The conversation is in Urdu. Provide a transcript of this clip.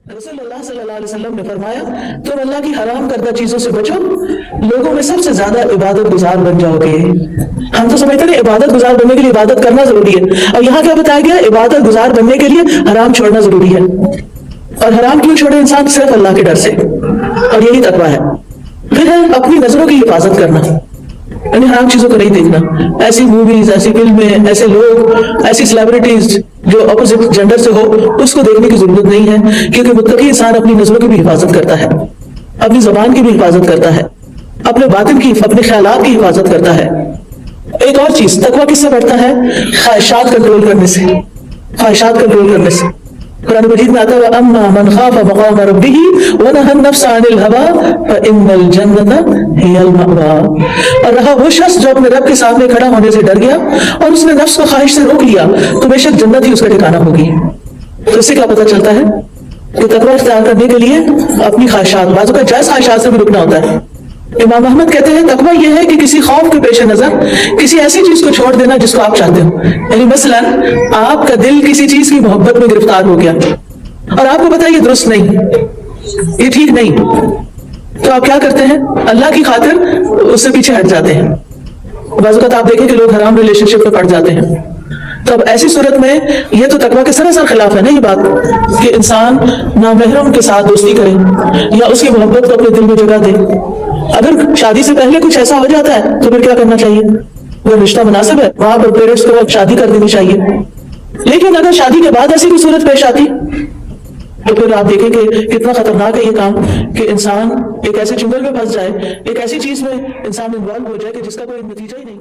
رسول اللہ صلی اللہ علیہ وسلم نے فرمایا تم اللہ کی حرام کردہ چیزوں سے بچو، لوگوں میں سب سے زیادہ عبادت گزار بن جاؤ گے۔ ہم تو سمجھتے ہیں عبادت گزار بننے کے لیے عبادت کرنا ضروری ہے، اور یہاں کیا بتایا گیا؟ عبادت گزار بننے کے لیے حرام چھوڑنا ضروری ہے۔ اور حرام کیوں چھوڑے انسان؟ صرف اللہ کے ڈر سے، اور یہی تقویٰ ہے۔ پھر ہے اپنی نظروں کی حفاظت کرنا، یعنی حرام چیزوں کو نہیں دیکھنا، ایسی موویز، ایسی فلمیں، ایسے لوگ، ایسی سیلیبریٹیز جو اپوزٹ جینڈر سے ہو، اس کو دیکھنے کی ضرورت نہیں ہے، کیونکہ متقی انسان اپنی نظروں کی بھی حفاظت کرتا ہے، اپنی زبان کی بھی حفاظت کرتا ہے، اپنے باطن کی، اپنے خیالات کی حفاظت کرتا ہے۔ ایک اور چیز، تقویٰ کس سے بڑھتا ہے؟ خواہشات کنٹرول کرنے سے، خواہشات کنٹرول کرنے سے۔ قرآن مجید میں آتا ہے وَأَمَّا مَنْ خَافَ مَقَامَ رَبِّهِ وَنَهَى النَّفْسَ عَنِ الْهَوَىٰ فَإِنَّ الْجَنَّةَ هِيَ الْمَأْوَىٰ، اور رہا وہ شخص جو اپنے رب کے سامنے کھڑا ہونے سے ڈر گیا اور اس نے نفس کو خواہش سے روک لیا تو بے شک جنت ہی اس کا ٹھکانہ ہوگی۔ تو اس سے کیا پتہ چلتا ہے کہ تقویٰ اختیار کرنے کے لیے اپنی خواہشات، بعض اوقات جائز خواہشات سے بھی رکنا ہوتا ہے۔ امام احمد کہتے ہیں تقویٰ یہ ہے کہ کسی خوف کے پیش نظر کسی ایسی چیز کو چھوڑ دینا جس کو آپ چاہتے ہو، یعنی مثلا آپ کا دل کسی چیز کی محبت میں گرفتار ہو گیا اور آپ کو پتا ہے یہ درست نہیں، یہ ٹھیک نہیں، تو آپ کیا کرتے ہیں؟ اللہ کی خاطر اس سے پیچھے ہٹ جاتے ہیں۔ بعض اوقات آپ دیکھیں کہ لوگ حرام ریلیشن شپ میں پڑ جاتے ہیں، تو اب ایسی صورت میں یہ تو تقویٰ کے سراسر خلاف ہے نا یہ بات، کہ انسان نامحرم کے ساتھ دوستی کرے یا اس کی محبت کو اپنے دل میں جگہ دے۔ اگر شادی سے پہلے کچھ ایسا ہو جاتا ہے تو پھر کیا کرنا چاہیے؟ وہ رشتہ مناسب ہے، وہاں پر پیرنٹس کو شادی کر دینی چاہیے۔ لیکن اگر شادی کے بعد ایسی کوئی صورت پیش آتی تو پھر آپ دیکھیں کہ کتنا خطرناک ہے یہ کام، کہ انسان ایک ایسے چنگل میں پھنس جائے، ایک ایسی چیز میں انسان انوالو ہو جائے کہ جس کا کوئی نتیجہ ہی نہیں۔